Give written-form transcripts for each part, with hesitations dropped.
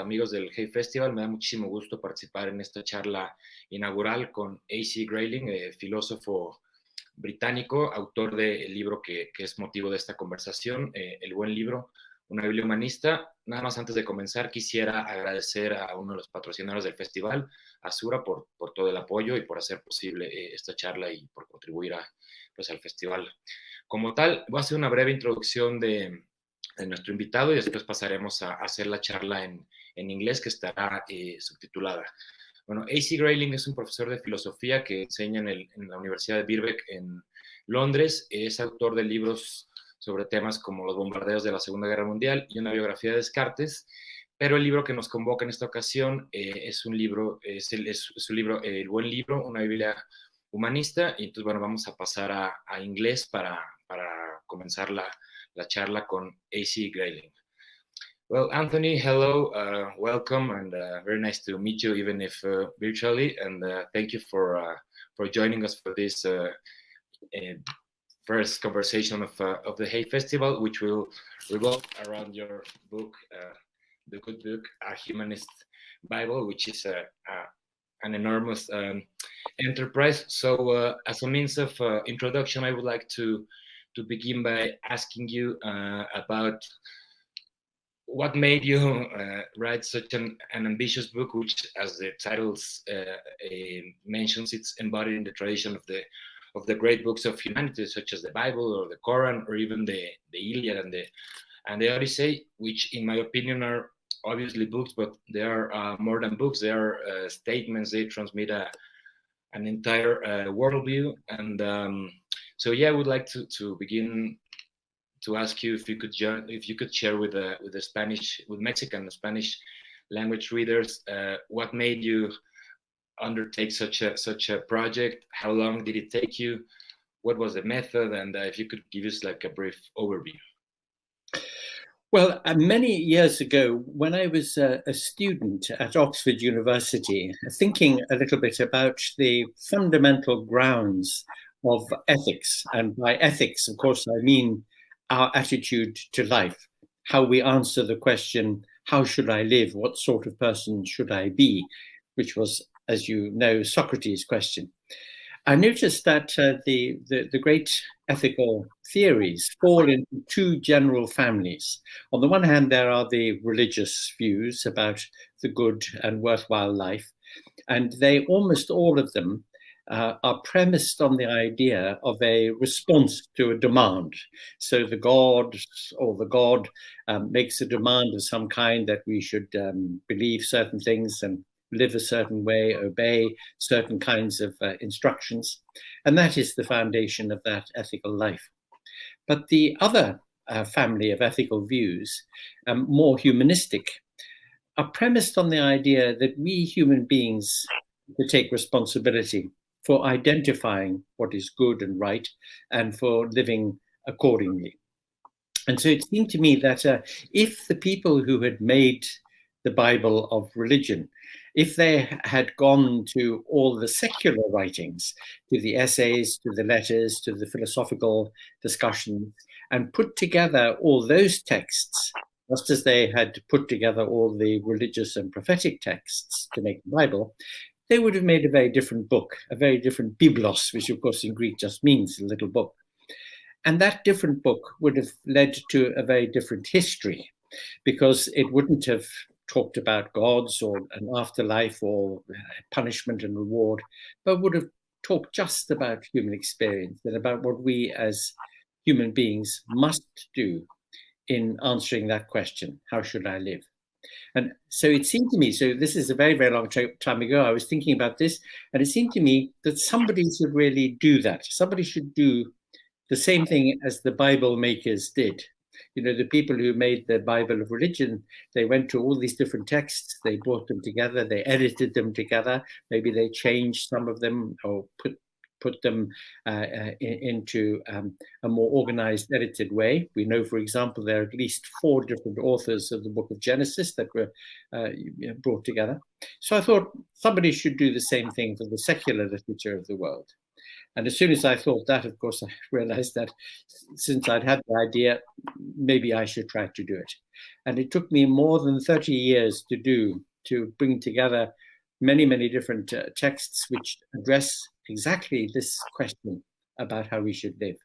amigos del Hey Festival. Me da muchísimo gusto participar en esta charla inaugural con A.C. Grayling, filósofo británico, autor del libro que es motivo de esta conversación, El buen libro, una Biblia humanista. Nada más antes de comenzar, quisiera agradecer a uno de los patrocinadores del festival, a Sura, por todo el apoyo y por hacer posible esta charla y por contribuir al festival. Como tal, voy a hacer una breve introducción de nuestro invitado y después pasaremos a hacer la charla en inglés, que estará subtitulada. Bueno, A.C. Grayling es un profesor de filosofía que enseña en la Universidad de Birkbeck en Londres. Es autor de libros sobre temas como los bombardeos de la Segunda Guerra Mundial y una biografía de Descartes, pero el libro que nos convoca en esta ocasión es su libro, El buen libro, una Biblia humanista. Y entonces, bueno, vamos a pasar a inglés para comenzar la charla con A.C. Grayling. Well, Anthony, hello, welcome, and very nice to meet you, even if virtually. And thank you for joining us for this first conversation of the Hay Festival, which will revolve around your book, the good book, A Humanist Bible, which is an enormous enterprise. So, as a means of introduction, I would like to begin by asking you about what made you write such an ambitious book, which, as the title mentions, it's embodied in the tradition of the great books of humanity, such as the Bible or the Quran, or even the Iliad and the Odyssey, which, in my opinion, are obviously books, but they are more than books. They are statements. They transmit an entire worldview. And so, yeah, I would like to begin to ask you if you could share with Mexican and Spanish language readers what made you undertake such a project. How long did it take you? What was the method? And if you could give us like a brief overview. Well, many years ago, when I was a student at Oxford University, thinking a little bit about the fundamental grounds of ethics, and by ethics, of course, I mean our attitude to life, how we answer the question, how should I live? What sort of person should I be? Which was, as you know, Socrates' question. I noticed that the great ethical theories fall into two general families. On the one hand, there are the religious views about the good and worthwhile life, and they, almost all of them, are premised on the idea of a response to a demand. So the god makes a demand of some kind that we should believe certain things and live a certain way, obey certain kinds of instructions. And that is the foundation of that ethical life. But the other family of ethical views, more humanistic, are premised on the idea that we human beings to take responsibility for identifying what is good and right and for living accordingly. And so it seemed to me that if the people who had made the Bible of religion, if they had gone to all the secular writings, to the essays, to the letters, to the philosophical discussions, and put together all those texts, just as they had put together all the religious and prophetic texts to make the Bible, they would have made a very different book, a very different biblos, which of course in Greek just means a little book. And that different book would have led to a very different history, because it wouldn't have talked about gods or an afterlife or punishment and reward, but would have talked just about human experience and about what we as human beings must do in answering that question, how should I live? And so it seemed to me, so this is a very, very long time ago, I was thinking about this, and it seemed to me that somebody should really do that. Somebody should do the same thing as the Bible makers did. You know, the people who made the Bible of religion, they went to all these different texts, they brought them together, they edited them together, maybe they changed some of them or put them into a more organized, edited way. We know, for example, there are at least 4 different authors of the book of Genesis that were brought together. So I thought somebody should do the same thing for the secular literature of the world. And as soon as I thought that, of course, I realized that since I'd had the idea, maybe I should try to do it. And it took me more than 30 years to bring together many, many different texts which address exactly this question about how we should live.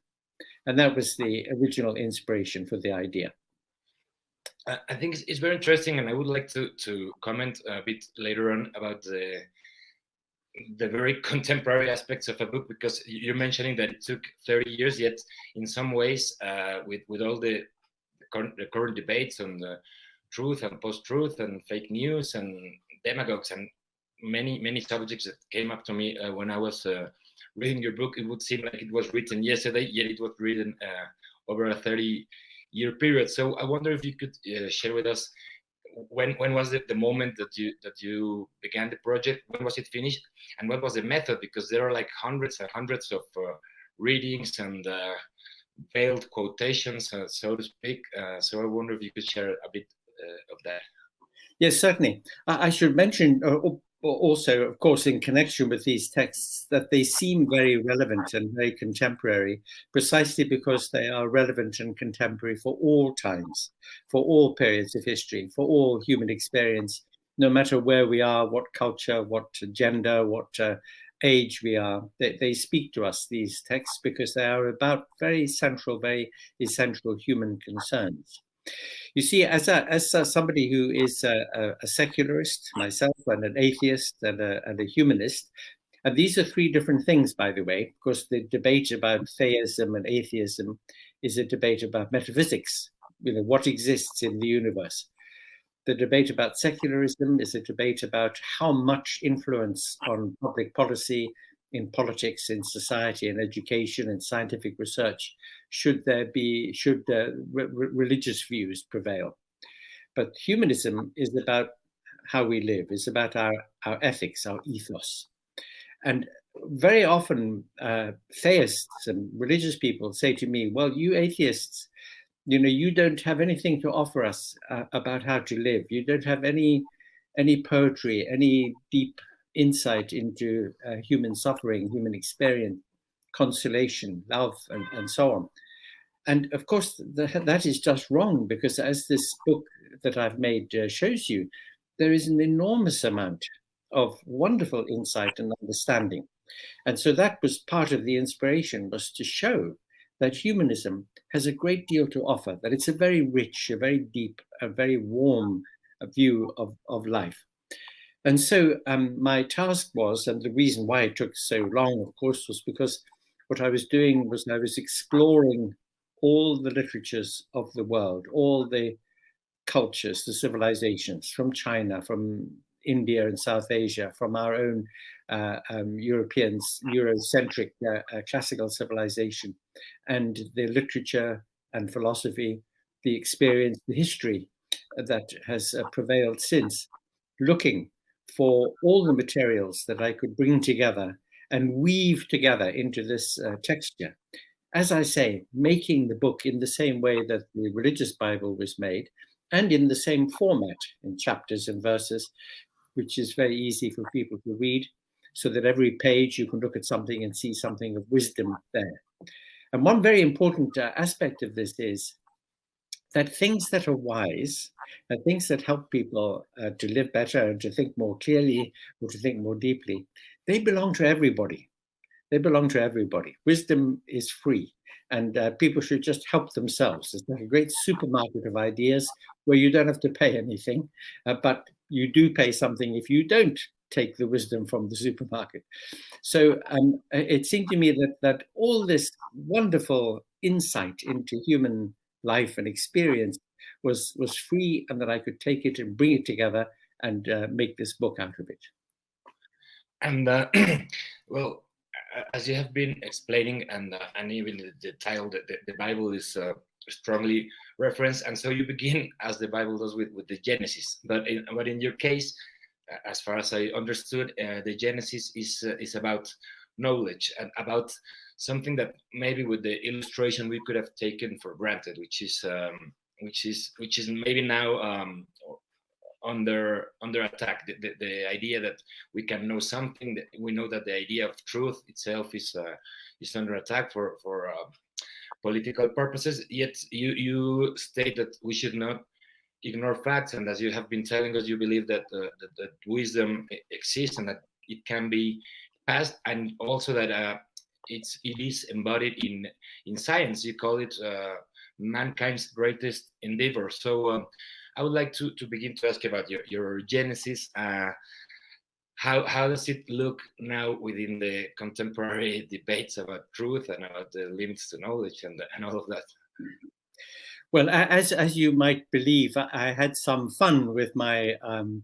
And that was the original inspiration for the idea. I think it's very interesting, and I would like to comment a bit later on about the very contemporary aspects of a book, because you're mentioning that it took 30 years, yet in some ways, with all the current debates on the truth and post-truth and fake news and demagogues and many subjects that came up to me when I was reading your book, it would seem like it was written yesterday, yet it was written over a 30-year period. So I wonder if you could share with us when was the moment that you began the project, when was it finished, and what was the method? Because there are like hundreds and hundreds of readings and veiled quotations, so to speak. So I wonder if you could share a bit of that. Yes, certainly. I should mention also, of course, in connection with these texts, that they seem very relevant and very contemporary, precisely because they are relevant and contemporary for all times, for all periods of history, for all human experience, no matter where we are, what culture, what gender, what age we are. They speak to us, these texts, because they are about very central, very essential human concerns. You see, as somebody who is a secularist myself, and an atheist and a humanist, and these are three different things, by the way, because the debate about theism and atheism is a debate about metaphysics, what exists in the universe. The debate about secularism is a debate about how much influence on public policy, in politics, in society, in education, and scientific research should religious views prevail. But humanism is about how we live. It's about our ethics, our ethos. And very often theists and religious people say to me, well, you atheists, you don't have anything to offer us about how to live. You don't have any poetry, any deep insight into human suffering, human experience, consolation, love, and so on. And of course, that is just wrong, because as this book that I've made shows you, there is an enormous amount of wonderful insight and understanding. And so that was part of the inspiration, was to show that humanism has a great deal to offer, that it's a very rich, a very deep, a very warm view of life. And so my task was, and the reason why it took so long, of course, was because what I was doing was I was exploring all the literatures of the world, all the cultures, the civilizations, from China, from India and South Asia, from our own Eurocentric classical civilization, and the literature and philosophy, the experience, the history that has prevailed since, looking for all the materials that I could bring together and weave together into this texture. As I say, making the book in the same way that the religious Bible was made, and in the same format, in chapters and verses, which is very easy for people to read, so that every page you can look at something and see something of wisdom there. And one very important aspect of this is that things that are wise, and things that help people to live better and to think more clearly or to think more deeply, they belong to everybody. They belong to everybody. Wisdom is free, and people should just help themselves. It's like a great supermarket of ideas where you don't have to pay anything, but you do pay something if you don't take the wisdom from the supermarket. So it seemed to me that all this wonderful insight into human life and experience was free, and that I could take it and bring it together and make this book out of it. And well, as you have been explaining, and even the title, the Bible is strongly referenced, and so you begin, as the Bible does, with the Genesis. But in your case, as far as I understood, the Genesis is about knowledge, and about something that maybe with the illustration we could have taken for granted, which is maybe now under attack. The idea that we can know something, that we know that the idea of truth itself is under attack for political purposes. Yet you state that we should not ignore facts, and as you have been telling us, you believe that that wisdom exists and that it can be passed, and also that it is embodied in science. You call it mankind's greatest endeavor. So I would like to begin to ask about your genesis. How does it look now within the contemporary debates about truth and about the limits to knowledge and all of that? Well, as you might believe, I had some fun with my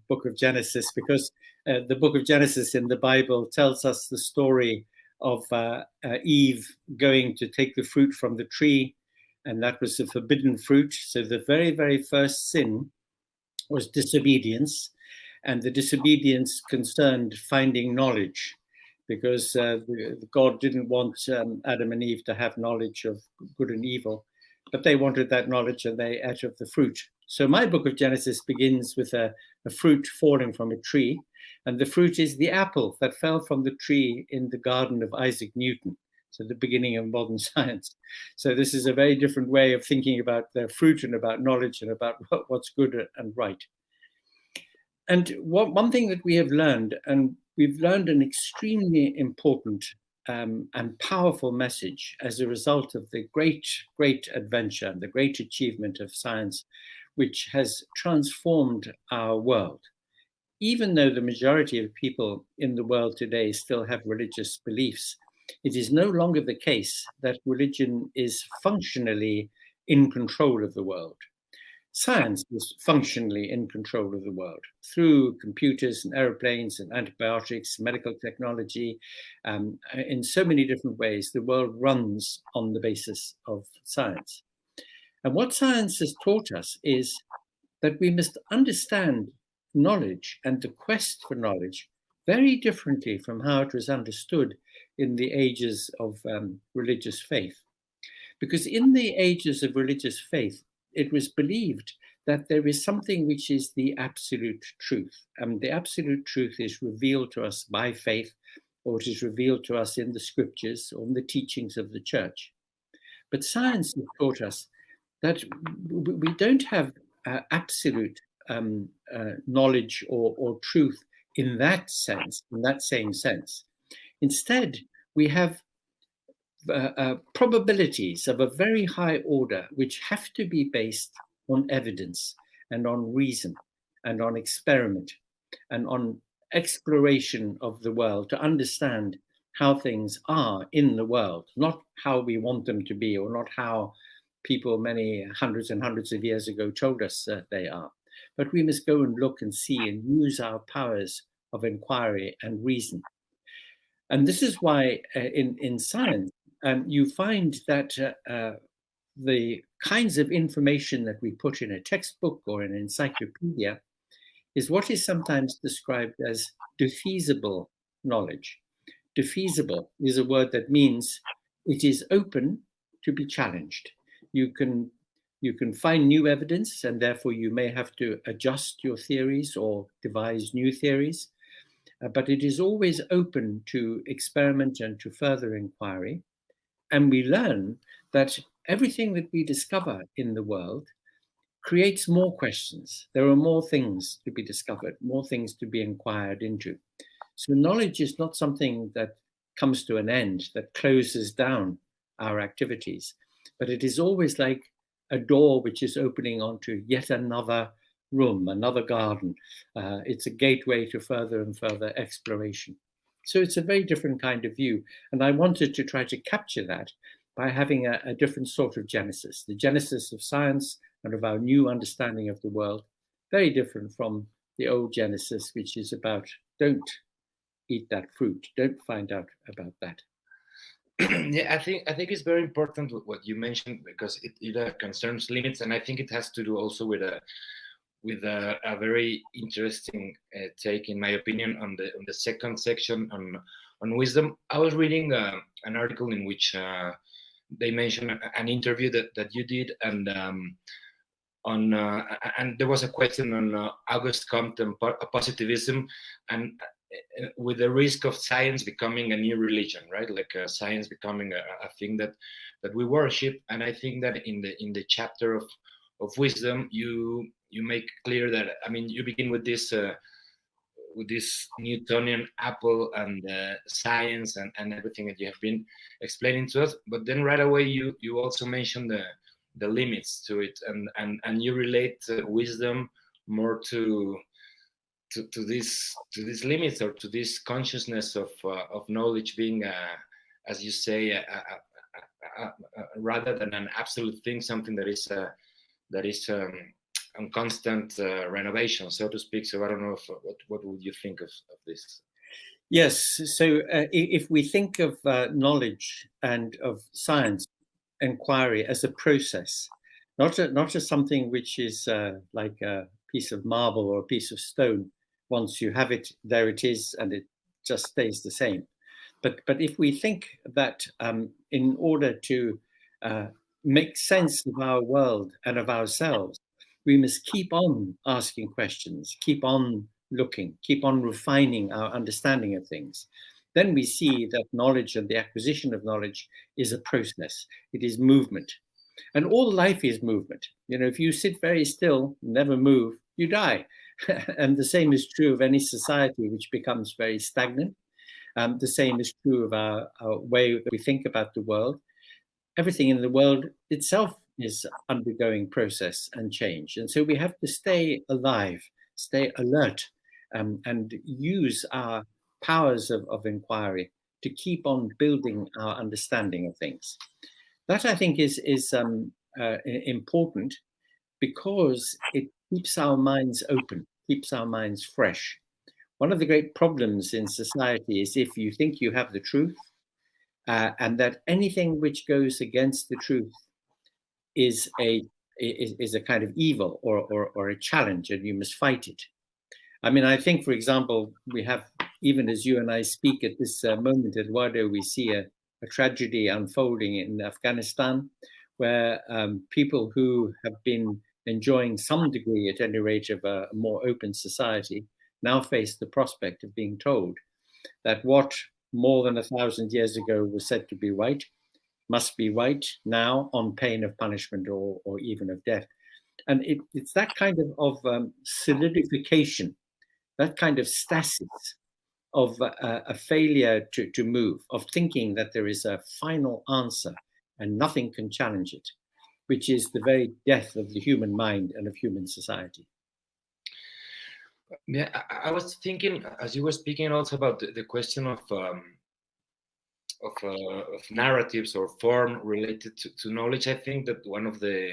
book of Genesis, because the book of Genesis in the Bible tells us the story of Eve going to take the fruit from the tree, and that was the forbidden fruit. So the very, very first sin was disobedience, and the disobedience concerned finding knowledge, because God didn't want Adam and Eve to have knowledge of good and evil, but they wanted that knowledge and they ate of the fruit. So my book of Genesis begins with a fruit falling from a tree, and the fruit is the apple that fell from the tree in the garden of Isaac Newton. So the beginning of modern science. So this is a very different way of thinking about the fruit and about knowledge and about what's good and right. And one thing that we have learned, and we've learned an extremely important and powerful message as a result of the great adventure, the great achievement of science, which has transformed our world. Even though the majority of people in the world today still have religious beliefs, it is no longer the case that religion is functionally in control of the world. Science is functionally in control of the world through computers and airplanes and antibiotics, medical technology. In so many different ways, the world runs on the basis of science. And what science has taught us is that we must understand knowledge and the quest for knowledge very differently from how it was understood in the ages of religious faith. Because in the ages of religious faith, it was believed that there is something which is the absolute truth. And the absolute truth is revealed to us by faith, or it is revealed to us in the scriptures or in the teachings of the church. But science has taught us that we don't have absolute knowledge or truth in that sense, in that same sense. Instead, we have probabilities of a very high order, which have to be based on evidence and on reason and on experiment and on exploration of the world to understand how things are in the world, not how we want them to be or not how people many hundreds and hundreds of years ago told us they are. But we must go and look and see and use our powers of inquiry and reason. And this is why in science, you find that the kinds of information that we put in a textbook or an encyclopedia is what is sometimes described as defeasible knowledge. Defeasible is a word that means it is open to be challenged. You can find new evidence, and therefore you may have to adjust your theories or devise new theories, but it is always open to experiment and to further inquiry. And we learn that everything that we discover in the world creates more questions. There are more things to be discovered, more things to be inquired into. So knowledge is not something that comes to an end, that closes down our activities, but it is always like a door which is opening onto yet another room, another garden. It's a gateway to further and further exploration. So it's a very different kind of view. And I wanted to try to capture that by having a different sort of genesis, the genesis of science and of our new understanding of the world, very different from the old genesis, which is about don't eat that fruit, don't find out about that. Yeah, I think it's very important what you mentioned, because it concerns limits, and I think it has to do also with a very interesting take, in my opinion, on the second section on wisdom. I was reading an article in which they mentioned an interview that you did, and on and there was a question on Auguste Comte and positivism, and with the risk of science becoming a new religion, right? Like science becoming a thing that we worship. And I think that in the chapter of wisdom, you make clear that, I mean, you begin with this Newtonian apple and science and everything that you have been explaining to us, but then right away you also mention the limits to it, and you relate wisdom more to these limits, or to this consciousness of knowledge being, as you say, rather than an absolute thing, something that is on constant renovation, so to speak. So I don't know what would you think of this? Yes. So if we think of knowledge and of science inquiry as a process, not as something which is like a piece of marble or a piece of stone. Once you have it, there it is, and it just stays the same. But if we think that in order to make sense of our world and of ourselves, we must keep on asking questions, keep on looking, keep on refining our understanding of things, then we see that knowledge and the acquisition of knowledge is a process. It is movement. And all life is movement. You know, if you sit very still, never move, you die. And the same is true of any society which becomes very stagnant. The same is true of our way that we think about the world. Everything in the world itself is undergoing process and change. And so we have to stay alive, stay alert, and use our powers of inquiry to keep on building our understanding of things. That, I think, is important, because it keeps our minds open, keeps our minds fresh. One of the great problems in society is if you think you have the truth, and that anything which goes against the truth is a kind of evil or a challenge, and you must fight it. I mean, I think, for example, we have, even as you and I speak at this moment, Eduardo, we see a tragedy unfolding in Afghanistan, where people who have been enjoying some degree, at any rate, of a more open society now face the prospect of being told that what more than 1,000 years ago was said to be right must be right now, on pain of punishment or even of death. And it's that kind of solidification, that kind of stasis of a failure to move, of thinking that there is a final answer and nothing can challenge it, which is the very death of the human mind and of human society. Yeah, I was thinking, as you were speaking, also about the question of narratives or form related to knowledge. I think that one of the,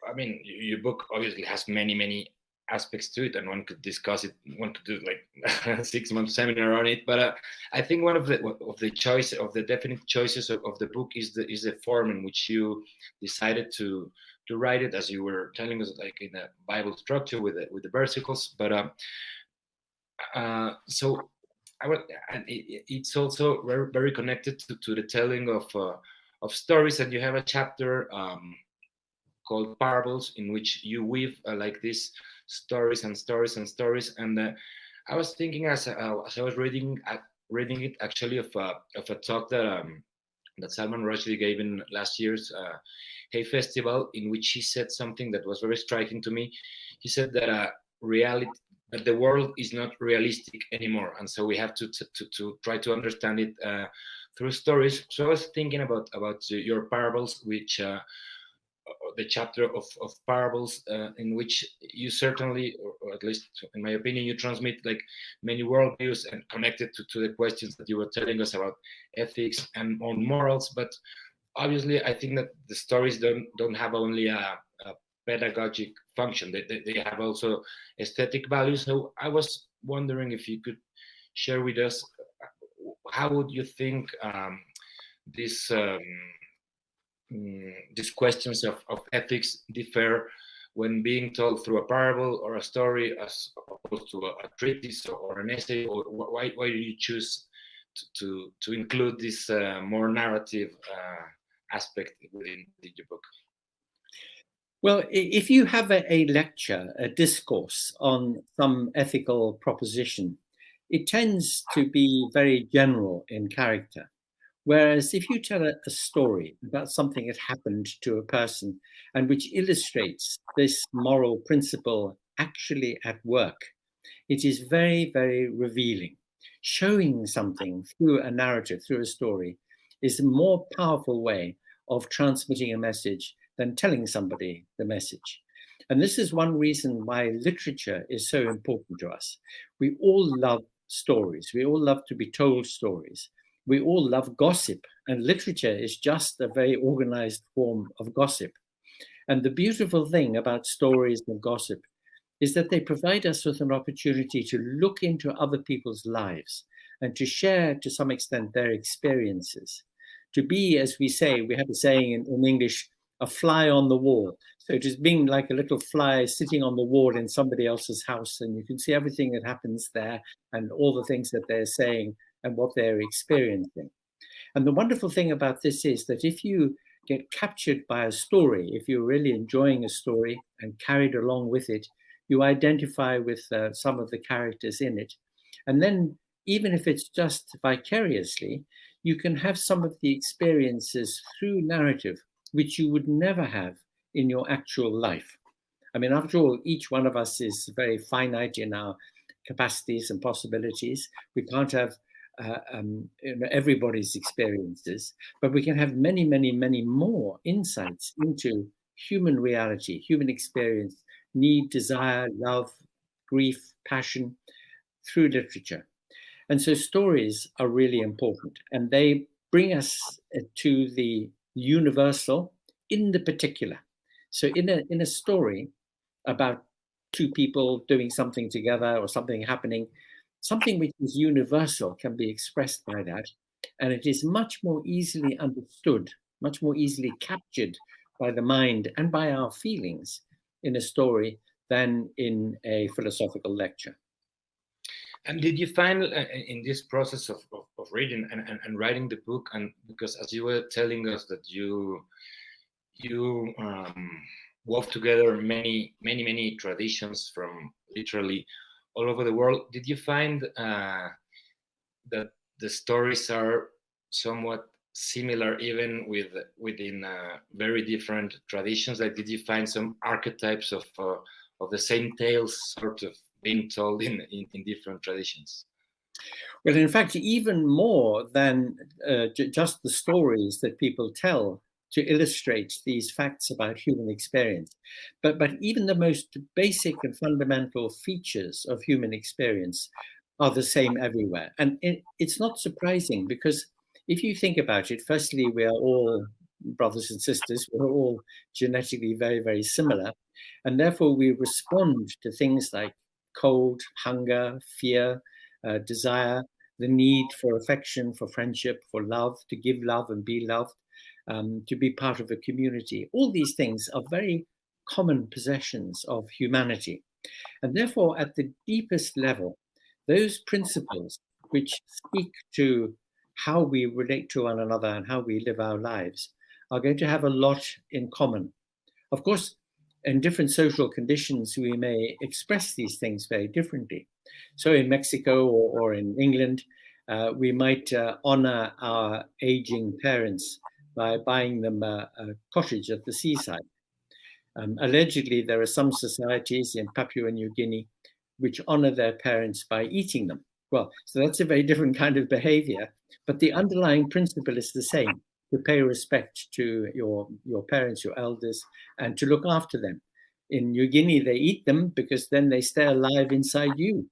I mean, your book obviously has many aspects to it, and one could discuss it. One could do like a 6-month seminar on it. But I think one of the definite choices of the book is the form in which you decided to write it, as you were telling us, like in a Bible structure with the versicles. But so I would, and it's also very connected to the telling of stories. And you have a chapter called parables, in which you weave like these stories and stories and stories. And I was thinking, as I was reading it, actually, of a talk that Salman Rushdie gave in last year's Hay Festival, in which he said something that was very striking to me. He said that that the world is not realistic anymore, and so we have to try to understand it through stories. So I was thinking about your parables, which the chapter of parables, in which you certainly, or at least in my opinion, you transmit like many worldviews and connected to the questions that you were telling us about ethics and on morals. But obviously, I think that the stories don't have only a pedagogic function. They have also aesthetic value. So I was wondering if you could share with us, how would you think these questions of ethics differ when being told through a parable or a story, as opposed to a treatise or an essay? Or why do you choose to include this more narrative aspect within your book? Well, if you have a lecture, a discourse on some ethical proposition, it tends to be very general in character. Whereas if you tell a story about something that happened to a person and which illustrates this moral principle actually at work, it is very, very revealing. Showing something through a narrative, through a story, is a more powerful way of transmitting a message than telling somebody the message. And this is one reason why literature is so important to us. We all love stories. We all love to be told stories. We all love gossip, and literature is just a very organized form of gossip. And the beautiful thing about stories and gossip is that they provide us with an opportunity to look into other people's lives and to share, to some extent, their experiences. To be, as we say, we have a saying in English, a fly on the wall. So it is being like a little fly sitting on the wall in somebody else's house, and you can see everything that happens there and all the things that they're saying and what they're experiencing. And the wonderful thing about this is that if you get captured by a story, if you're really enjoying a story and carried along with it, you identify with some of the characters in it. And then, even if it's just vicariously, you can have some of the experiences through narrative, which you would never have in your actual life. I mean, after all, each one of us is very finite in our capacities and possibilities. We can't have everybody's experiences, but we can have many, many, many more insights into human reality, human experience, need, desire, love, grief, passion through literature. And so stories are really important, and they bring us to the universal in the particular. So in a story about two people doing something together or something happening, something which is universal can be expressed by that. And it is much more easily understood, much more easily captured by the mind and by our feelings in a story than in a philosophical lecture. And did you find in this process of reading and writing the book, and because as you were telling us that you wove together many traditions from literally all over the world, did you find that the stories are somewhat similar even within very different traditions? Like, did you find some archetypes of the same tales sort of being told in different traditions? Well, in fact, even more than just the stories that people tell to illustrate these facts about human experience, but even the most basic and fundamental features of human experience are the same everywhere. And it's not surprising, because if you think about it, firstly, we are all brothers and sisters. We're all genetically very, very similar. And therefore, we respond to things like cold, hunger, fear, desire, the need for affection, for friendship, for love, to give love and be loved, to be part of a community. All these things are very common possessions of humanity. And therefore, at the deepest level, those principles which speak to how we relate to one another and how we live our lives are going to have a lot in common. Of course, in different social conditions, we may express these things very differently. So in Mexico or in England, we might honor our aging parents by buying them a cottage at the seaside. Allegedly, there are some societies in Papua New Guinea which honor their parents by eating them. Well, so that's a very different kind of behavior, but the underlying principle is the same: to pay respect to your parents, your elders, and to look after them. In New Guinea, they eat them because then they stay alive inside you.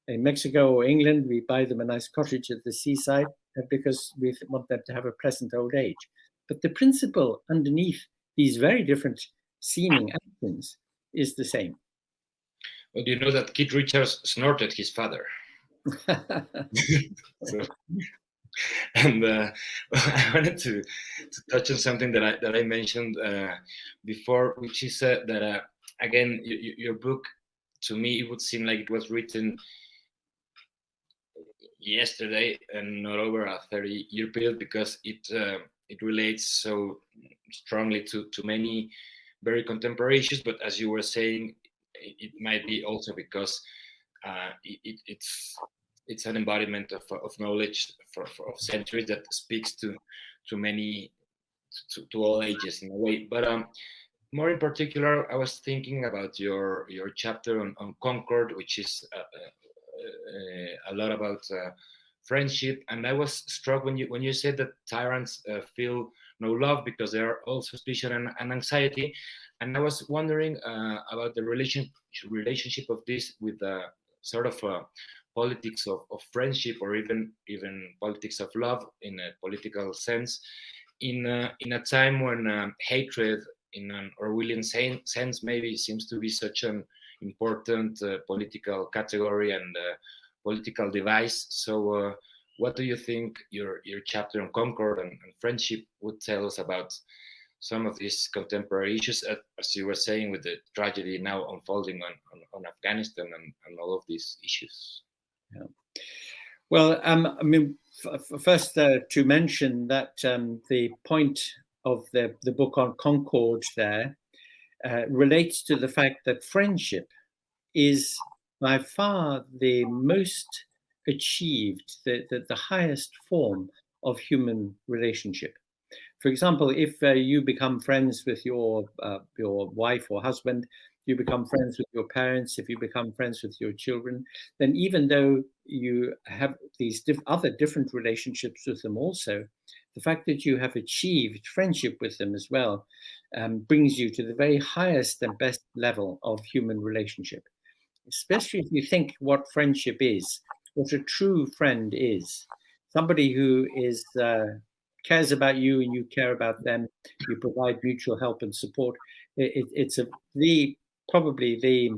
In Mexico or England, we buy them a nice cottage at the seaside because we want them to have a pleasant old age. But the principle underneath these very different seeming actions is the same. Well, do you know that Keith Richards snorted his father? So, and I wanted to touch on something that I mentioned before, which is that again, your book, to me, it would seem like it was written yesterday and not over a 30-year period, because it relates so strongly to many very contemporary issues, but as you were saying, it might be also because it's an embodiment of knowledge of centuries that speaks to many, to all ages in a way. But more in particular, I was thinking about your chapter on Concord, which is a lot about friendship, and I was struck when you said that tyrants feel no love because they are all suspicion and anxiety, and I was wondering about the relationship of this with sort of politics of friendship, or even politics of love in a political sense, in a time when hatred, in an Orwellian sense, maybe seems to be such an important political category and political device. So what do you think your chapter on Concord and friendship would tell us about some of these contemporary issues, as you were saying, with the tragedy now unfolding on Afghanistan and all of these issues? Yeah. Well, I mean, first to mention that the point of the book on Concord there relates to the fact that friendship is by far the most achieved, the highest form of human relationship. For example, if you become friends with your wife or husband, you become friends with your parents, if you become friends with your children, then even though you have these other different relationships with them also, the fact that you have achieved friendship with them as well brings you to the very highest and best level of human relationship. Especially if you think what friendship is, what a true friend is. Somebody who is cares about you and you care about them, you provide mutual help and support. It's probably the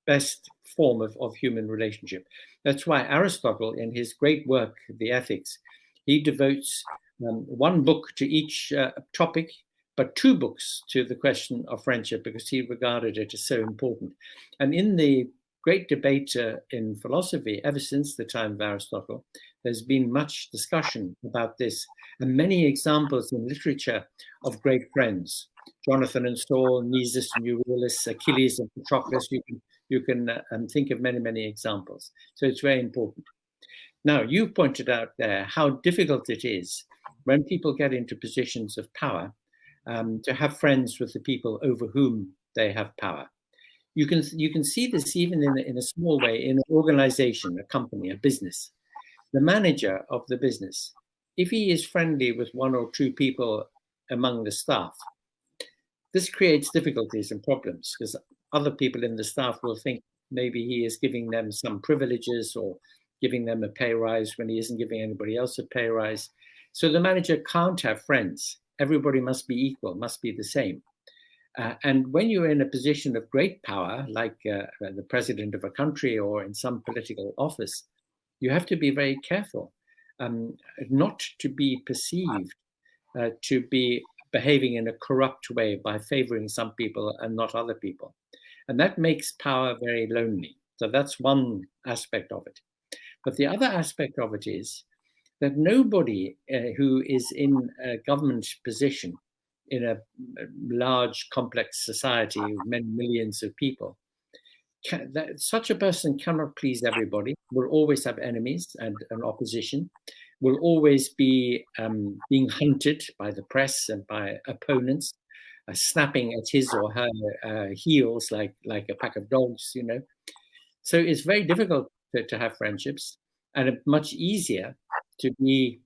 best form of human relationship. That's why Aristotle, in his great work, The Ethics, he devotes one book to each topic, but 2 books to the question of friendship, because he regarded it as so important. And in the great debate in philosophy, ever since the time of Aristotle, there's been much discussion about this, and many examples in literature of great friends. Jonathan and Saul, Nisus and Euryalus, Achilles and Patroclus. You can think of many examples. So it's very important. Now, you pointed out there how difficult it is when people get into positions of power to have friends with the people over whom they have power. You can see this even in a small way in an organization, a company, a business. The manager of the business, if he is friendly with 1 or 2 people among the staff, this creates difficulties and problems, because other people in the staff will think maybe he is giving them some privileges or giving them a pay rise when he isn't giving anybody else a pay rise. So the manager can't have friends. Everybody must be equal, must be the same. And when you're in a position of great power, like the president of a country or in some political office, you have to be very careful not to be perceived to be behaving in a corrupt way by favoring some people and not other people. And that makes power very lonely. So that's one aspect of it. But the other aspect of it is that nobody who is in a government position in a large, complex society with many millions of people, such a person cannot please everybody, will always have enemies and an opposition, will always be being hunted by the press and by opponents, snapping at his or her heels like a pack of dogs, you know. So it's very difficult to have friendships, and much easier to be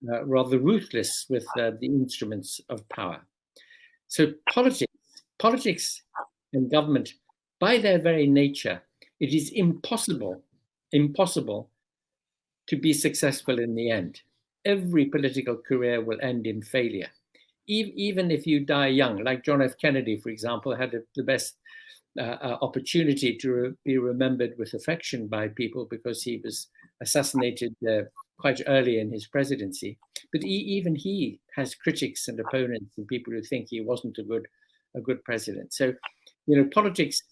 rather ruthless with the instruments of power. So politics and government, by their very nature, it is impossible to be successful in the end. Every political career will end in failure. Even if you die young, like John F. Kennedy, for example, had the best opportunity to be remembered with affection by people because he was assassinated quite early in his presidency. But even he has critics and opponents and people who think he wasn't a good president. So, you know, politics,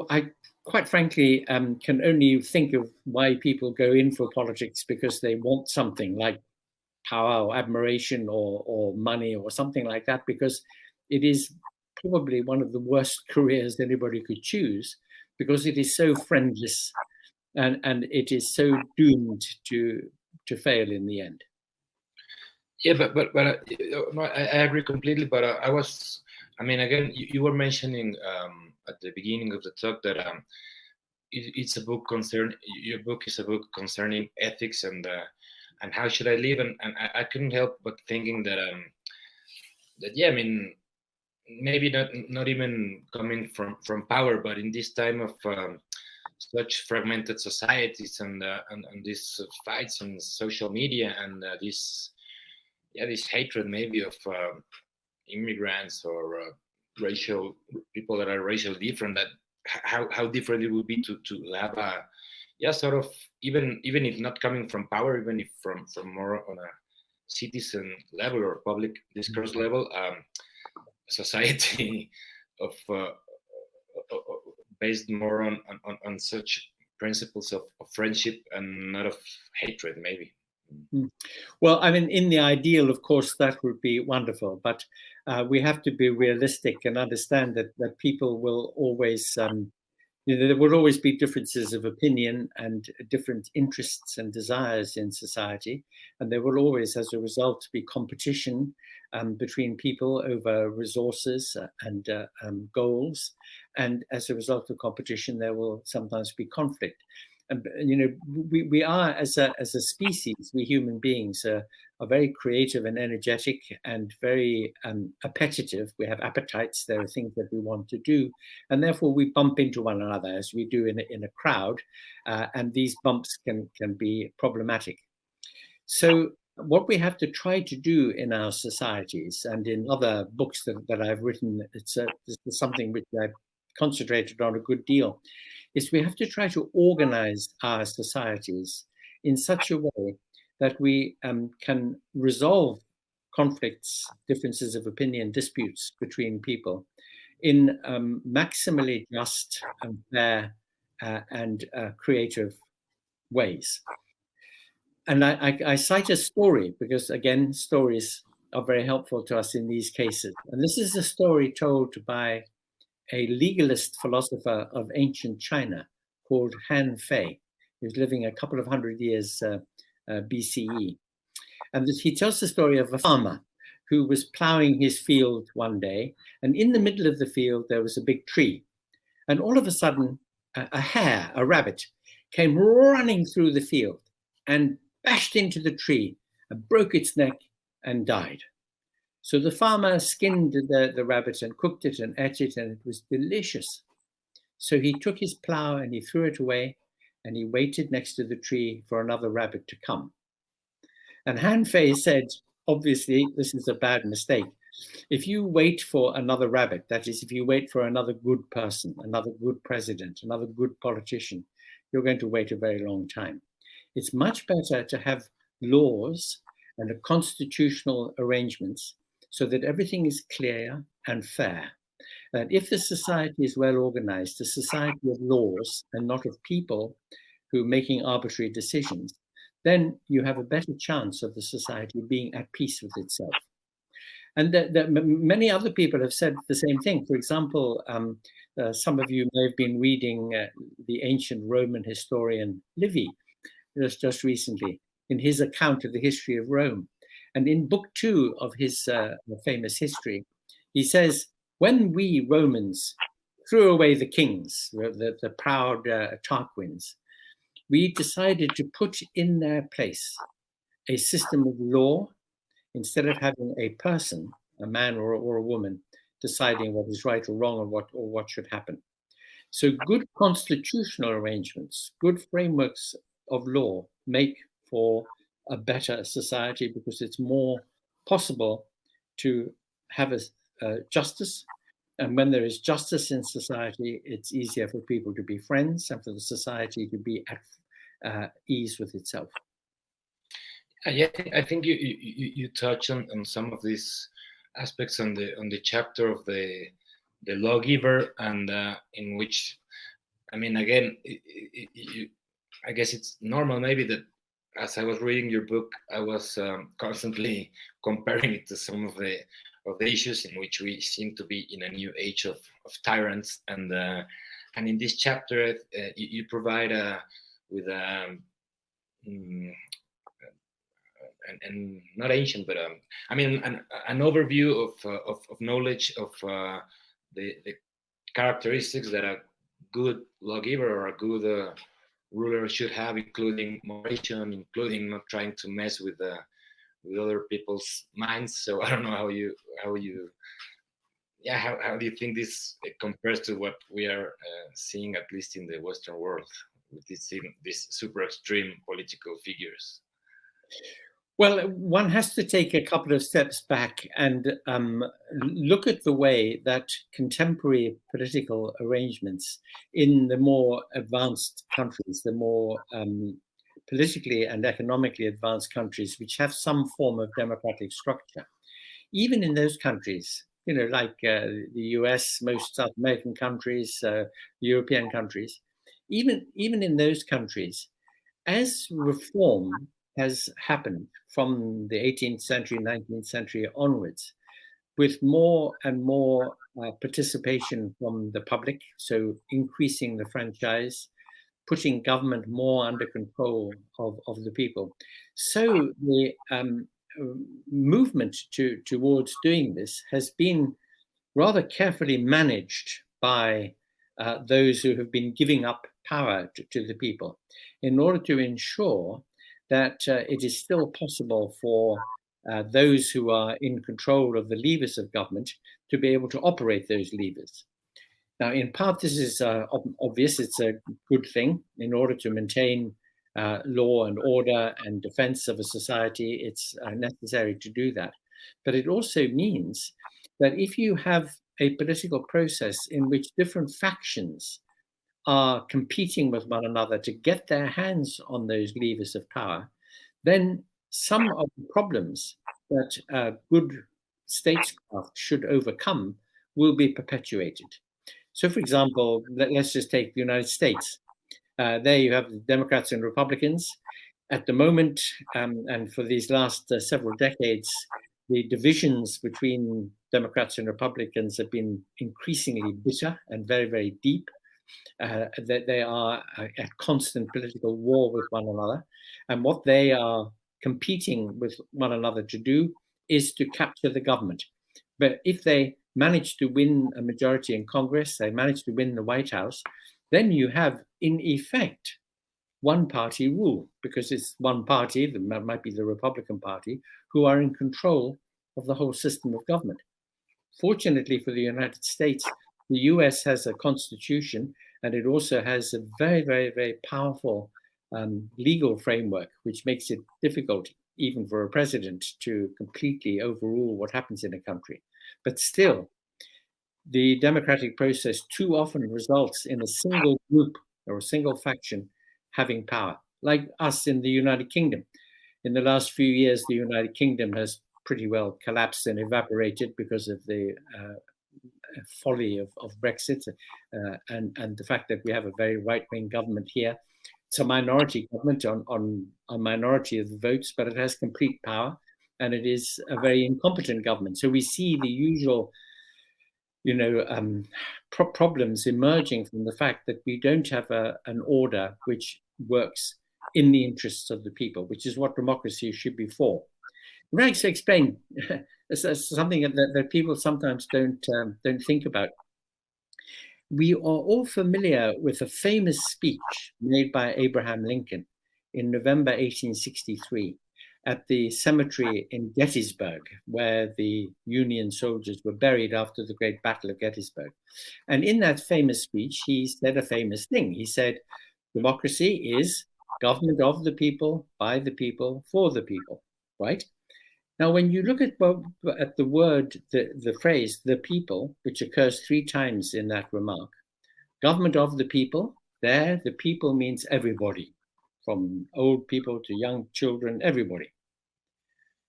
I quite frankly can only think of why people go in for politics because they want something like power or admiration or money or something like that, because it is probably one of the worst careers anybody could choose, because it is so friendless and it is so doomed to fail in the end. Yeah, but no, I agree completely. But I mean, again, you were mentioning at the beginning of the talk that it's a book your book is a book concerning ethics and how should I live, and I couldn't help but thinking that yeah, I mean, maybe not even coming from power, but in this time of such fragmented societies and these fights on social media and this hatred maybe of immigrants or racial people that are racially different, that how different it would be to have a sort of, even if not coming from power, even if from more on a citizen level or public discourse level, society of based more on such principles of friendship and not of hatred, maybe. Well, I mean, in the ideal, of course, that would be wonderful, but we have to be realistic and understand that people will always, there will always be differences of opinion and different interests and desires in society. And there will always, as a result, be competition between people over resources and goals. And as a result of competition, there will sometimes be conflict. And, we are, as a species, we human beings are very creative and energetic and very appetitive. We have appetites. There are things that we want to do. And therefore, we bump into one another, as we do in a crowd. And these bumps can be problematic. So what we have to try to do in our societies, and in other books that I've written, it's something which I've concentrated on a good deal, is we have to try to organize our societies in such a way that we can resolve conflicts, differences of opinion, disputes between people in maximally just and fair and creative ways. And I cite a story because, again, stories are very helpful to us in these cases. And this is a story told by a legalist philosopher of ancient China called Han Fei, who's living a couple of hundred years BCE. And he tells the story of a farmer who was plowing his field one day, and in the middle of the field there was a big tree. And all of a sudden, a rabbit, came running through the field and bashed into the tree and broke its neck and died. So the farmer skinned the rabbit and cooked it and ate it, and it was delicious. So he took his plow and he threw it away, and he waited next to the tree for another rabbit to come. And Han Fei said, obviously, this is a bad mistake. If you wait for another rabbit, that is, if you wait for another good person, another good president, another good politician, you're going to wait a very long time. It's much better to have laws and a constitutional arrangements so that everything is clear and fair. And if the society is well organized, a society of laws and not of people who are making arbitrary decisions, then you have a better chance of the society being at peace with itself. And many other people have said the same thing. For example, some of you may have been reading the ancient Roman historian Livy just recently in his account of the history of Rome. And in book 2 of his famous history, he says, when we Romans threw away the kings, the proud Tarquins, we decided to put in their place a system of law instead of having a person, a man or a woman, deciding what is right or wrong or what should happen. So good constitutional arrangements, good frameworks of law make for a better society because it's more possible to have a justice. And when there is justice in society, it's easier for people to be friends and for the society to be at ease with itself. Yeah, I think you touch on some of these aspects on the chapter of the lawgiver, and in which, I mean, again, I guess it's normal maybe that as I was reading your book, I was constantly comparing it to some of the the issues in which we seem to be in a new age of tyrants. And in this chapter, you provide with and not ancient, but I mean an overview of knowledge of the characteristics that a good lawgiver or a good ruler should have, including moderation, including not trying to mess with other people's minds. So I don't know how do you think this compares to what we are seeing, at least in the Western world, with these super extreme political figures? Well, one has to take a couple of steps back and look at the way that contemporary political arrangements in the more advanced countries, the more politically and economically advanced countries, which have some form of democratic structure, even in those countries, you know, like the US, most South American countries, European countries, even in those countries, as reform has happened from the 18th century, 19th century onwards, with more and more participation from the public, so increasing the franchise, putting government more under control of the people. So the movement towards doing this has been rather carefully managed by those who have been giving up power to the people in order to ensure that it is still possible for those who are in control of the levers of government to be able to operate those levers. Now, in part, this is obvious. It's a good thing. In order to maintain law and order and defense of a society, it's necessary to do that. But it also means that if you have a political process in which different factions are competing with one another to get their hands on those levers of power, then some of the problems that good statecraft should overcome will be perpetuated. So, for example, let's just take the United States. There you have the Democrats and Republicans. At the moment, and for these last several decades, the divisions between Democrats and Republicans have been increasingly bitter and very, very deep. That they are at constant political war with one another. And what they are competing with one another to do is to capture the government. But if they manage to win a majority in Congress, they manage to win the White House, then you have, in effect, one-party rule, because it's one party, that might be the Republican Party, who are in control of the whole system of government. Fortunately for the United States, the US has a constitution, and it also has a very, very, very powerful legal framework, which makes it difficult even for a president to completely overrule what happens in a country. But still, the democratic process too often results in a single group or a single faction having power, like us in the United Kingdom. In the last few years, the United Kingdom has pretty well collapsed and evaporated because of the folly of Brexit and the fact that we have a very right-wing government here. It's a minority government on a minority of the votes, but it has complete power, and it is a very incompetent government. So we see the usual, problems emerging from the fact that we don't have an order which works in the interests of the people, which is what democracy should be for. I'm going to explain something that people sometimes don't think about. We are all familiar with a famous speech made by Abraham Lincoln in November 1863 at the cemetery in Gettysburg, where the Union soldiers were buried after the Great Battle of Gettysburg. And in that famous speech, he said a famous thing. He said, democracy is government of the people, by the people, for the people, right? Now, when you look at the word, the phrase, the people, which occurs 3 times in that remark, government of the people, there, the people means everybody, from old people to young children, everybody.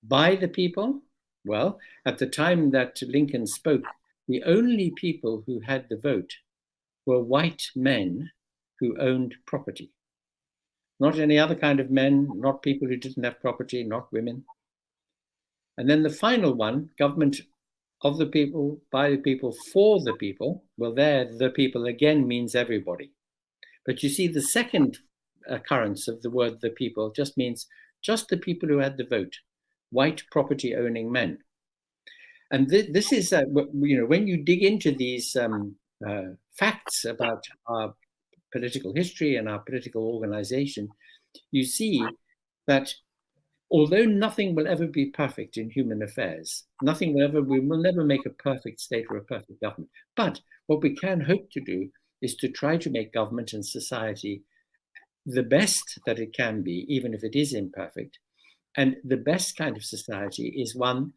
By the people, well, at the time that Lincoln spoke, the only people who had the vote were white men who owned property. Not any other kind of men, not people who didn't have property, not women. And then the final one, government of the people, by the people, for the people. Well, there, the people again means everybody. But you see, the second occurrence of the word the people just means just the people who had the vote, white property owning men. And this is, when you dig into these facts about our political history and our political organization, you see that although nothing will ever be perfect in human affairs, we will never make a perfect state or a perfect government. But what we can hope to do is to try to make government and society the best that it can be, even if it is imperfect. And the best kind of society is one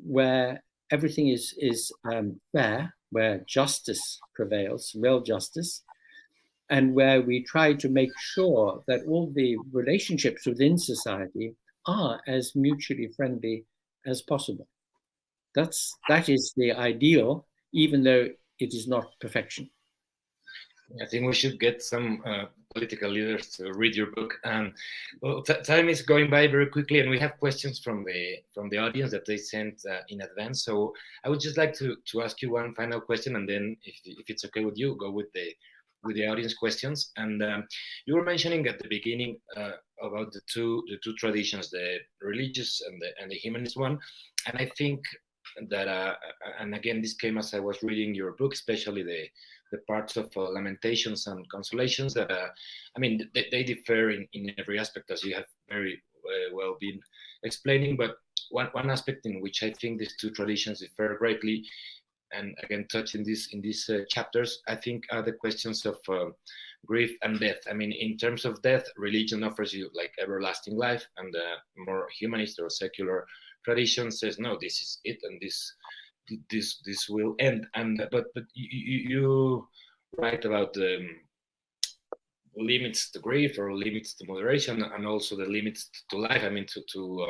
where everything is fair, where justice prevails, real justice, and where we try to make sure that all the relationships within society are as mutually friendly as possible. That is the ideal, even though it is not perfection. I think we should get some political leaders to read your book. And well, time is going by very quickly, and we have questions from the audience that they sent in advance. So I would just like to ask you one final question, and then if it's okay with you, go with the audience questions. And you were mentioning at the beginning about the two traditions, the religious and the humanist one. And I think that, and again, this came as I was reading your book, especially the parts of Lamentations and Consolations that, I mean, they differ in every aspect, as you have very well been explaining. But one aspect in which I think these two traditions differ greatly, and again, touching this in these chapters, I think are the questions of grief and death. I mean, in terms of death, religion offers you like everlasting life, and the more humanist or secular tradition says, no, this is it, and this will end. And but you write about the limits to grief or limits to moderation, and also the limits to life. I mean, to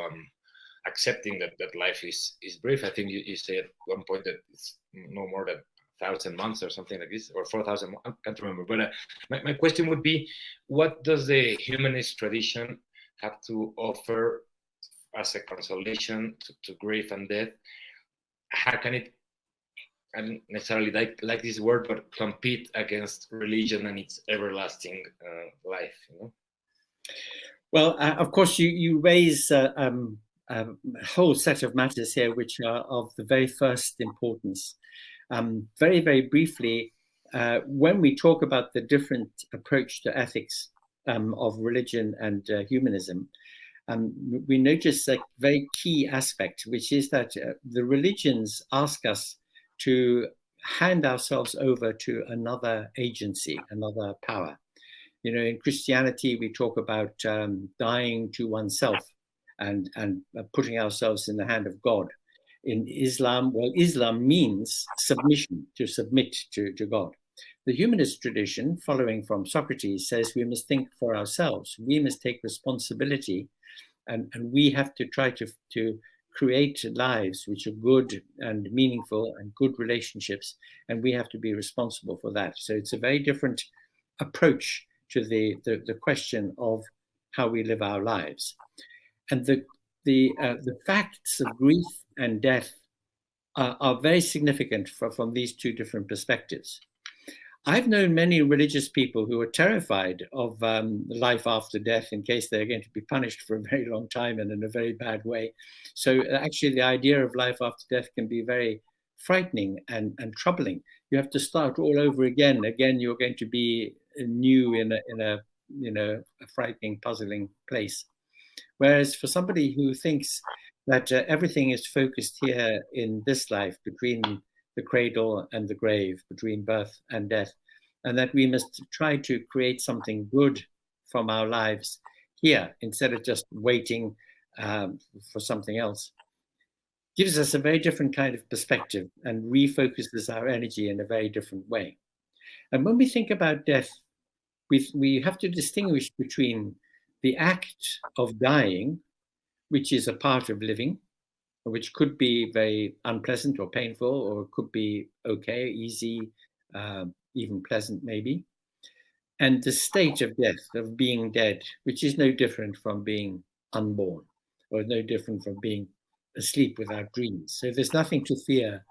accepting that life is brief. I think you say at one point that it's no more than 1,000 months or something like this, or 4,000. I can't remember. But my question would be, what does the humanist tradition have to offer as a consolation to grief and death? How can it, I don't necessarily like this word, but compete against religion and its everlasting life? You know? Well, of course, you raise a whole set of matters here which are of the very first importance. Very, very briefly, when we talk about the different approach to ethics of religion and humanism, we notice a very key aspect, which is that the religions ask us to hand ourselves over to another agency, another power. You know, in Christianity, we talk about dying to oneself and putting ourselves in the hand of God. In Islam, well, Islam means submission, to submit to God. The humanist tradition, following from Socrates, says we must think for ourselves. We must take responsibility, and we have to try to create lives which are good and meaningful and good relationships, and we have to be responsible for that. So it's a very different approach to the question of how we live our lives. And the facts of grief and death are very significant from these two different perspectives. I've known many religious people who are terrified of life after death in case they're going to be punished for a very long time and in a very bad way. So actually the idea of life after death can be very frightening and troubling. You have to start all over again. Again, you're going to be new in a frightening, puzzling place. Whereas for somebody who thinks that everything is focused here in this life, between the cradle and the grave, between birth and death, and that we must try to create something good from our lives here instead of just waiting for something else, gives us a very different kind of perspective and refocuses our energy in a very different way. And when we think about death, we have to distinguish between the act of dying, which is a part of living, which could be very unpleasant or painful, or it could be okay, easy, even pleasant maybe, and the state of death, of being dead, which is no different from being unborn, or no different from being asleep without dreams. So there's nothing to fear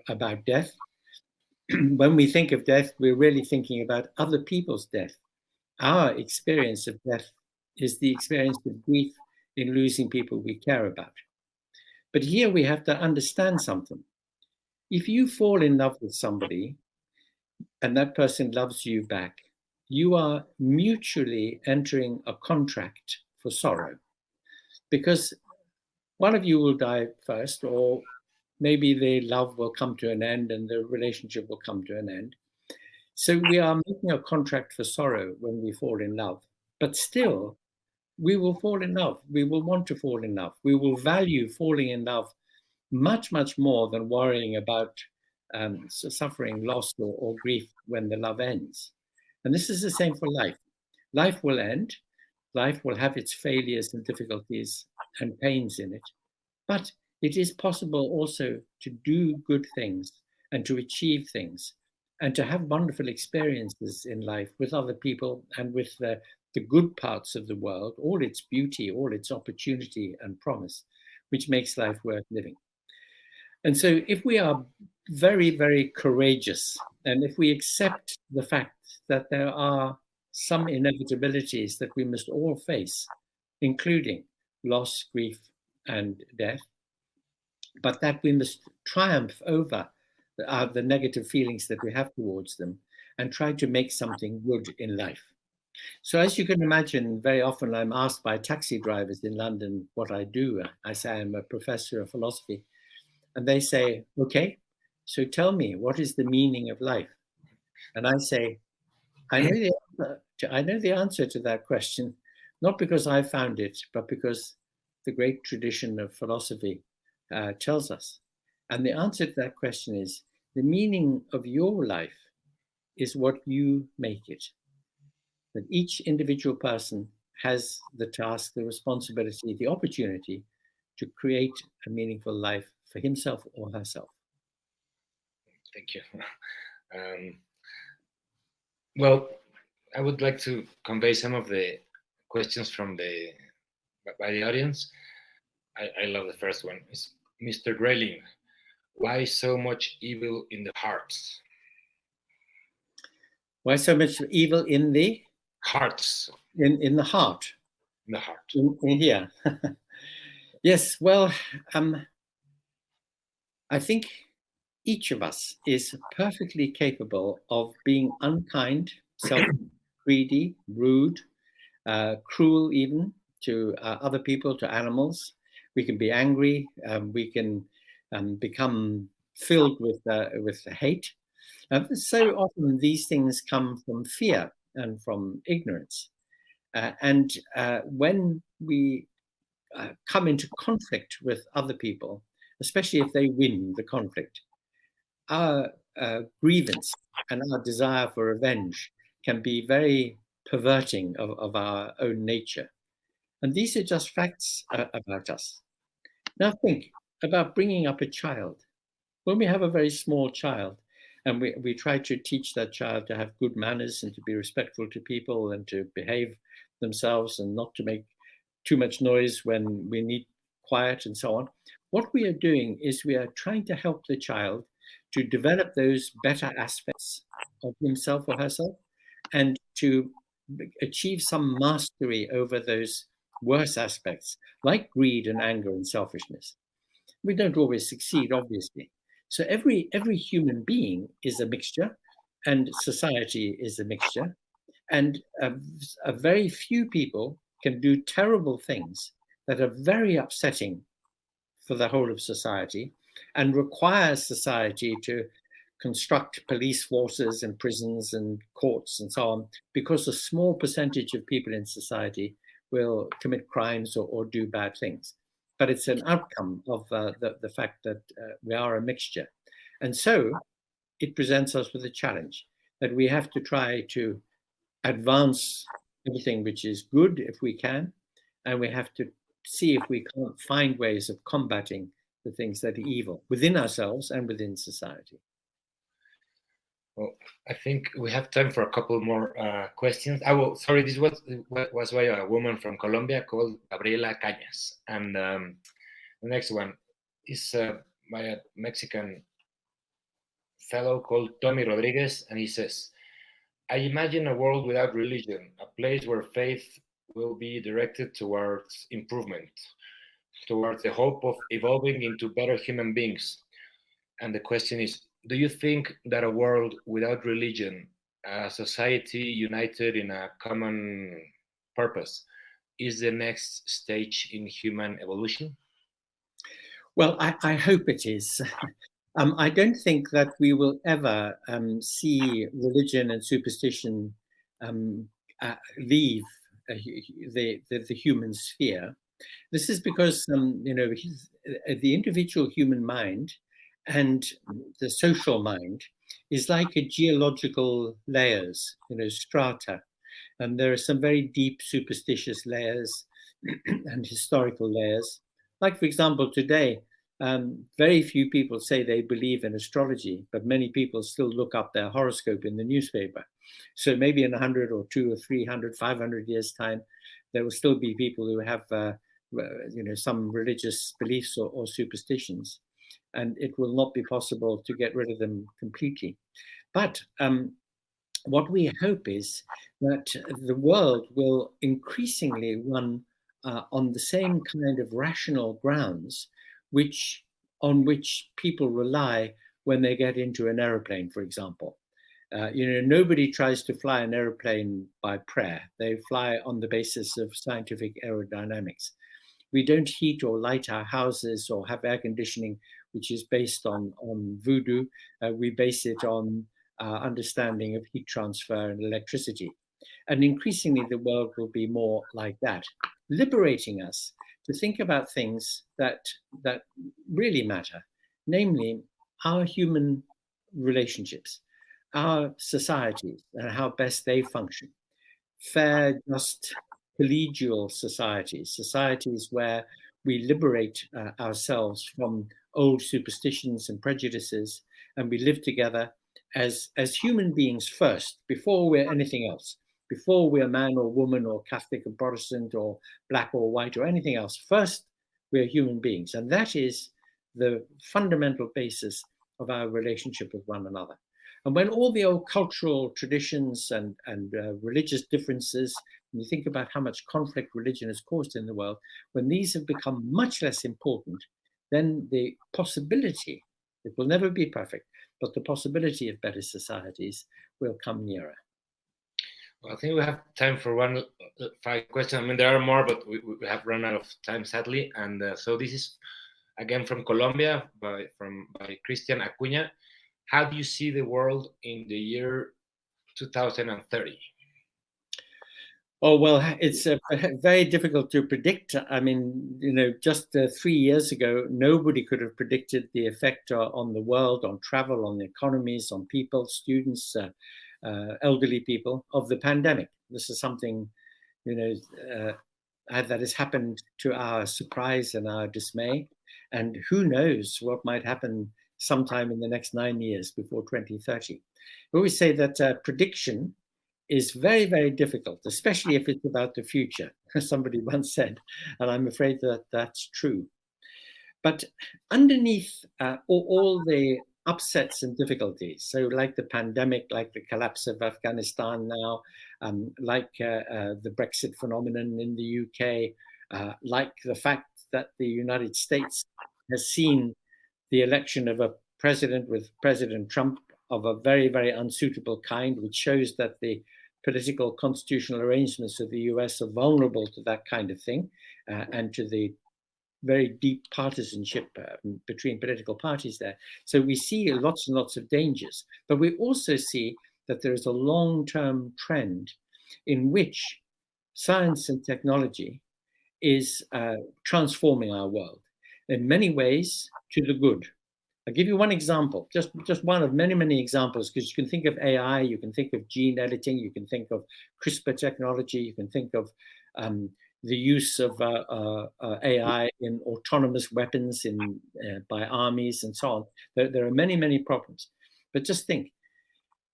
about death. When we think of death, we're really thinking about other people's death. Our experience of death is the experience of grief in losing people we care about. But here we have to understand something. If you fall in love with somebody and that person loves you back, you are mutually entering a contract for sorrow, because one of you will die first, or maybe the love will come to an end and the relationship will come to an end. So we are making a contract for sorrow when we fall in love, but still we will fall in love. We will want to fall in love. We will value falling in love much, much more than worrying about suffering loss or grief when the love ends. And this is the same for life. Life will end. Life will have its failures and difficulties and pains in it. But it is possible also to do good things and to achieve things and to have wonderful experiences in life with other people and with the good parts of the world, all its beauty, all its opportunity and promise, which makes life worth living. And so if we are very, very courageous, and if we accept the fact that there are some inevitabilities that we must all face, including loss, grief, and death, but that we must triumph over the negative feelings that we have towards them and try to make something good in life. So as you can imagine, very often I'm asked by taxi drivers in London what I do. I say I'm a professor of philosophy. And they say, okay, so tell me, what is the meaning of life? And I say, I know the answer to that question, not because I found it, but because the great tradition of philosophy tells us. And the answer to that question is, the meaning of your life is what you make it. That each individual person has the task, the responsibility, the opportunity to create a meaningful life for himself or herself. Thank you. Well, I would like to convey some of the questions by the audience. I love the first one. It's Mr. Grayling. Why so much evil in the hearts? Why so much evil in the hearts? In the heart. In the heart. In here. Yes, well, I think each of us is perfectly capable of being unkind, self-greedy, rude, cruel even to other people, to animals. We can be angry. We can become filled with hate. So often these things come from fear and from ignorance. And when we come into conflict with other people, especially if they win the conflict, our grievance and our desire for revenge can be very perverting of our own nature. And these are just facts about us. Now think about bringing up a child. When we have a very small child and we try to teach that child to have good manners and to be respectful to people and to behave themselves and not to make too much noise when we need quiet and so on, what we are doing is we are trying to help the child to develop those better aspects of himself or herself and to achieve some mastery over those worse aspects like greed and anger and selfishness. We don't always succeed, obviously. So every human being is a mixture, and society is a mixture, and a very few people can do terrible things that are very upsetting for the whole of society and require society to construct police forces and prisons and courts and so on, because a small percentage of people in society will commit crimes or do bad things. But it's an outcome of the fact that we are a mixture. And so it presents us with a challenge that we have to try to advance everything which is good if we can, and we have to see if we can't find ways of combating the things that are evil within ourselves and within society. Well, I think we have time for a couple more questions. Sorry, this was by a woman from Colombia called Gabriela Cañas. And the next one is by a Mexican fellow called Tommy Rodriguez, and he says, I imagine a world without religion, a place where faith will be directed towards improvement, towards the hope of evolving into better human beings. And the question is, do you think that a world without religion, a society united in a common purpose, is the next stage in human evolution? Well, I hope it is. I don't think that we will ever see religion and superstition leave the human sphere. This is because the individual human mind and the social mind is like a geological layers, strata, and there are some very deep superstitious layers and historical layers. Like, for example, today, very few people say they believe in astrology, but many people still look up their horoscope in the newspaper. So maybe in 100 or 200 or 300, 500 years' time, there will still be people who have, some religious beliefs or superstitions, and it will not be possible to get rid of them completely. But what we hope is that the world will increasingly run on the same kind of rational grounds on which people rely when they get into an aeroplane, for example. Nobody tries to fly an aeroplane by prayer. They fly on the basis of scientific aerodynamics. We don't heat or light our houses or have air conditioning, which is based on voodoo. We base it on our understanding of heat transfer and electricity. And increasingly, the world will be more like that, liberating us to think about things that really matter, namely our human relationships, our societies, and how best they function. Fair, just, collegial societies where we liberate ourselves from old superstitions and prejudices, and we live together as human beings first, before we're anything else. Before we're man or woman or Catholic or Protestant or black or white or anything else, first we're human beings. And that is the fundamental basis of our relationship with one another. And when all the old cultural traditions and religious differences, when you think about how much conflict religion has caused in the world, when these have become much less important, then the possibility, it will never be perfect, but the possibility of better societies will come nearer. Well, I think we have time for one final question. I mean, there are more, but we have run out of time, sadly. And so this is, again, from Colombia, by Christian Acuña. How do you see the world in the year 2030? Oh, well, it's very difficult to predict. I mean, just 3 years ago, nobody could have predicted the effect on the world, on travel, on the economies, on people, students, elderly people of the pandemic. This is something, that has happened to our surprise and our dismay. And who knows what might happen sometime in the next 9 years before 2030. We always say that prediction is very, very difficult, especially if it's about the future, as somebody once said, and I'm afraid that that's true. But underneath all the upsets and difficulties, so like the pandemic, like the collapse of Afghanistan now, like the Brexit phenomenon in the UK, like the fact that the United States has seen the election of a president with President Trump of a very, very unsuitable kind, which shows that the political constitutional arrangements of the US are vulnerable to that kind of thing, and to the very deep partisanship between political parties there. So we see lots and lots of dangers, but we also see that there is a long-term trend in which science and technology is transforming our world in many ways to the good. I'll give you one example, just one of many, many examples, because you can think of AI, you can think of gene editing, you can think of CRISPR technology, you can think of the use of AI in autonomous weapons by armies and so on. There are many, many problems. But just think,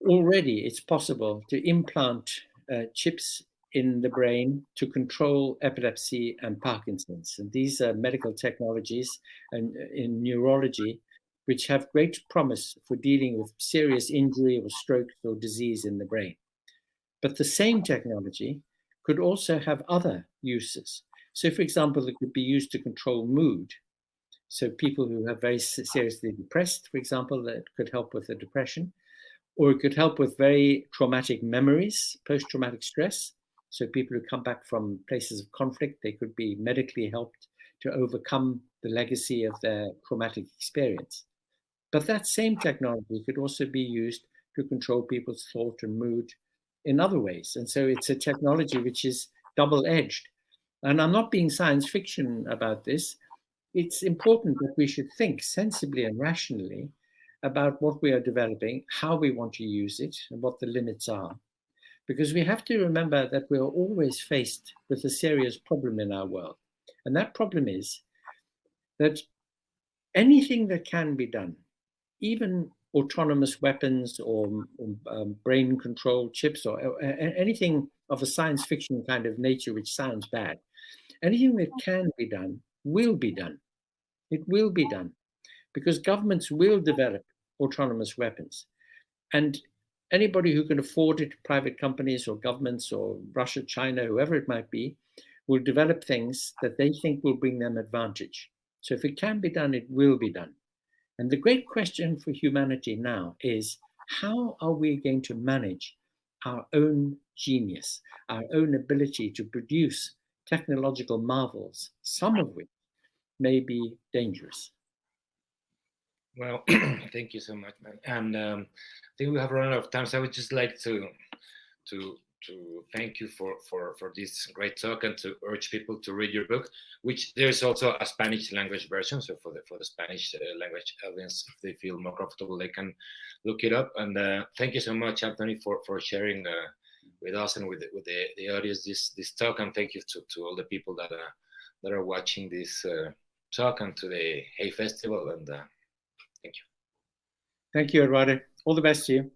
already it's possible to implant chips in the brain to control epilepsy and Parkinson's. And these are medical technologies, and in neurology, which have great promise for dealing with serious injury or strokes or disease in the brain. But the same technology could also have other uses. So, for example, it could be used to control mood. So people who are very seriously depressed, for example, that could help with the depression, or it could help with very traumatic memories, post-traumatic stress. So people who come back from places of conflict, they could be medically helped to overcome the legacy of their traumatic experience. But that same technology could also be used to control people's thought and mood in other ways. And so it's a technology which is double-edged. And I'm not being science fiction about this. It's important that we should think sensibly and rationally about what we are developing, how we want to use it, and what the limits are. Because we have to remember that we are always faced with a serious problem in our world. And that problem is that anything that can be done, even autonomous weapons or brain control chips or anything of a science fiction kind of nature which sounds bad, anything that can be done will be done. It will be done because governments will develop autonomous weapons. And anybody who can afford it, private companies or governments or Russia, China, whoever it might be, will develop things that they think will bring them advantage. So if it can be done, it will be done. And the great question for humanity now is, how are we going to manage our own genius, our own ability to produce technological marvels, some of which may be dangerous? Well, thank you so much, man. And I think we have run out of time, so I would just like to thank you for this great talk and to urge people to read your book, which there's also a Spanish language version. So for the Spanish language audience, if they feel more comfortable, they can look it up. And thank you so much, Anthony, for sharing with us and with the audience this talk. And thank you to all the people that are watching this talk and to the Hay Festival. And thank you. Thank you, Eduardo. All the best to you.